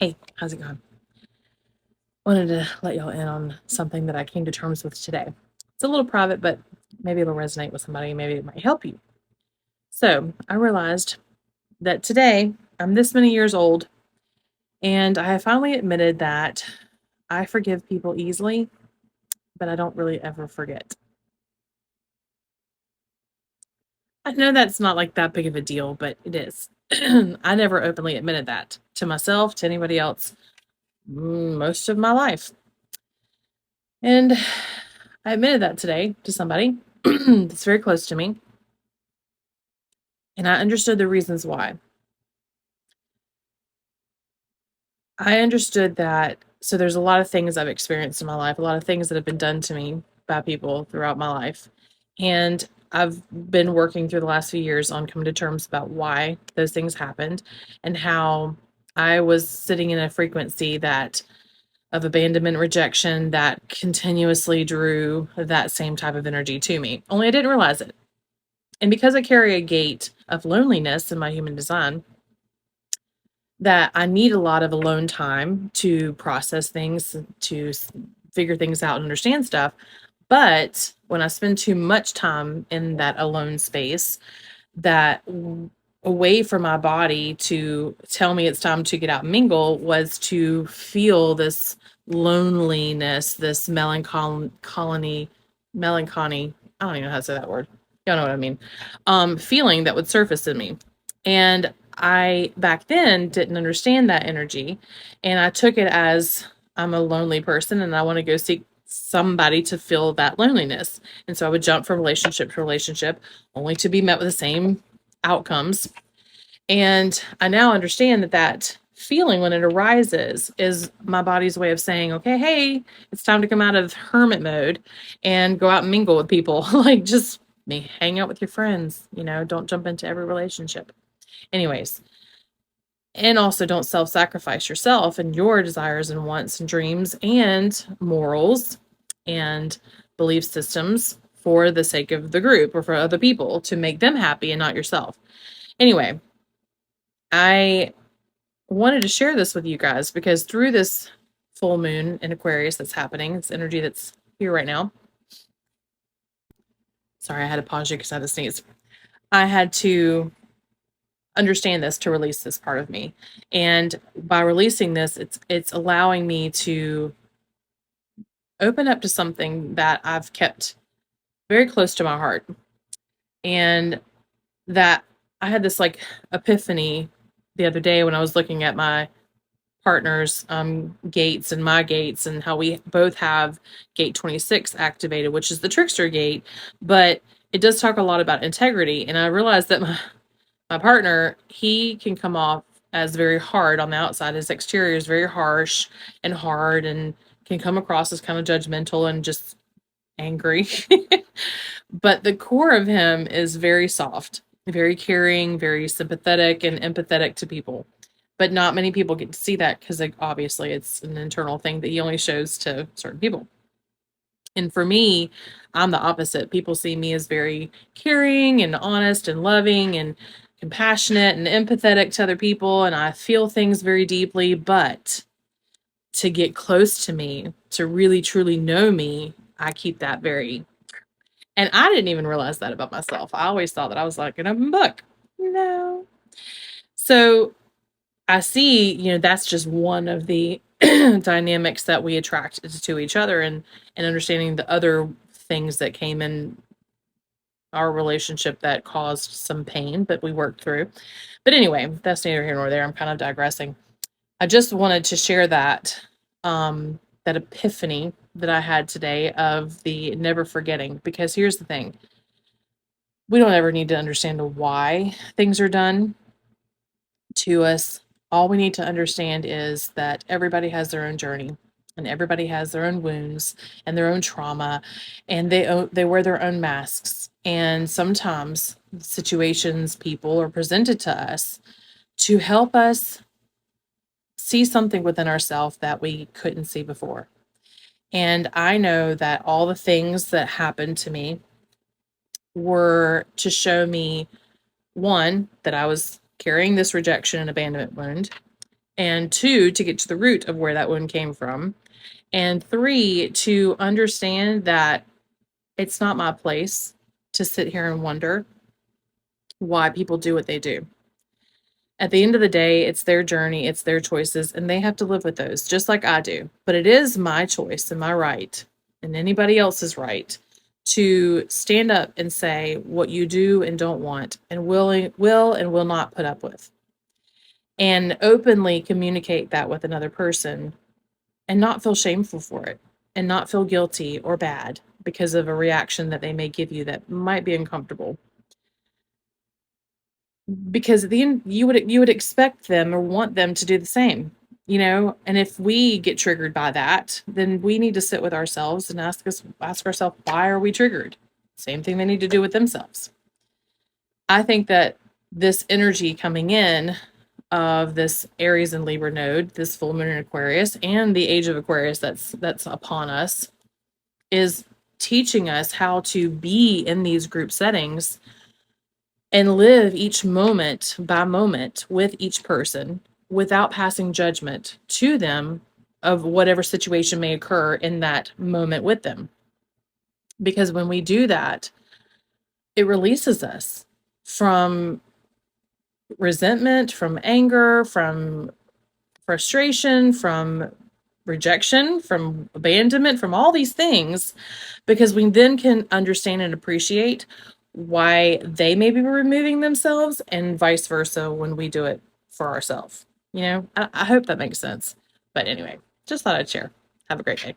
Hey, how's it going? Wanted to let y'all in on something that I came to terms with today. It's a little private, but maybe it'll resonate with somebody. Maybe it might help you. So I realized that today I'm this many years old, and I have finally admitted that I forgive people easily, but I don't really ever forget. I know that's not like that big of a deal, but it is. I never openly admitted that to myself, to anybody else, most of my life. And I admitted that today to somebody that's very close to me, and I understood the reasons why. I understood that so there's a lot of things I've experienced in my life, a lot of things that have been done to me by people throughout my life. And I've been working through the last few years on coming to terms about why those things happened and how I was sitting in a frequency that of abandonment rejection that continuously drew that same type of energy to me. Only I didn't realize it. And because I carry a gate of loneliness in my human design, that I need a lot of alone time to process things, to figure things out and understand stuff. But when I spend too much time in that alone space, that away from my body to tell me it's time to get out and mingle was to feel this loneliness, this melancholy. I don't even know how to say that word. Y'all know what I mean. Feeling that would surface in me. And I back then didn't understand that energy. And I took it as I'm a lonely person and I want to go seek somebody to fill that loneliness. And so I would jump from relationship to relationship only to be met with the same outcomes. And I now understand that that feeling when it arises is my body's way of saying, okay, hey, it's time to come out of hermit mode and go out and mingle with people. Like just me hang out with your friends, don't jump into every relationship. Anyways, and also don't self-sacrifice yourself and your desires and wants and dreams and morals and belief systems for the sake of the group or for other people to make them happy and not yourself. Anyway, I wanted to share this with you guys because through this full moon in Aquarius that's happening, this energy that's here right now. Sorry, I had to pause you because I had to sneeze. I had to understand this to release this part of me. And by releasing this, it's allowing me to open up to something that I've kept very close to my heart. And that I had this like epiphany the other day when I was looking at my partner's gates and my gates and how we both have gate 26 activated, which is the trickster gate, but it does talk a lot about integrity. And I realized that my partner, he can come off as very hard on the outside. His exterior is very harsh and hard and can come across as kind of judgmental and just angry. But the core of him is very soft, very caring, very sympathetic and empathetic to people. But not many people get to see that because obviously it's an internal thing that he only shows to certain people. And for me, I'm the opposite. People see me as very caring and honest and loving and compassionate and empathetic to other people. And I feel things very deeply. But to get close to me, to really truly know me, I keep that very. And I didn't even realize that about myself. I always thought that I was like an open book. No. So I see, that's just one of the dynamics that we attract to each other and understanding the other things that came in our relationship that caused some pain, but we worked through. But anyway, that's neither here nor there. I'm kind of digressing. I just wanted to share that epiphany that I had today of the never forgetting, because here's the thing. We don't ever need to understand the why things are done to us. All we need to understand is that everybody has their own journey and everybody has their own wounds and their own trauma, and they wear their own masks. And sometimes situations, people are presented to us to help us see something within ourselves that we couldn't see before. And I know that all the things that happened to me were to show me, one, that I was carrying this rejection and abandonment wound, And 2, to get to the root of where that wound came from. And 3, to understand that it's not my place to sit here and wonder why people do what they do. At the end of the day, it's their journey, it's their choices, and they have to live with those just like I do. But it is my choice and my right, and anybody else's right, to stand up and say what you do and don't want and will and will not put up with. And openly communicate that with another person and not feel shameful for it and not feel guilty or bad because of a reaction that they may give you that might be uncomfortable. Because at the end, you would expect them or want them to do the same, you know? And if we get triggered by that, then we need to sit with ourselves and ask ourselves, why are we triggered? Same thing they need to do with themselves. I think that this energy coming in of this Aries and Libra node, this full moon in Aquarius, and the age of Aquarius that's upon us, is teaching us how to be in these group settings and live each moment by moment with each person without passing judgment to them of whatever situation may occur in that moment with them. Because when we do that, it releases us from resentment, from anger, from frustration, from rejection, from abandonment, from all these things, because we then can understand and appreciate why they may be removing themselves and vice versa when we do it for ourselves. You know, I hope that makes sense. But anyway, just thought I'd share. Have a great day.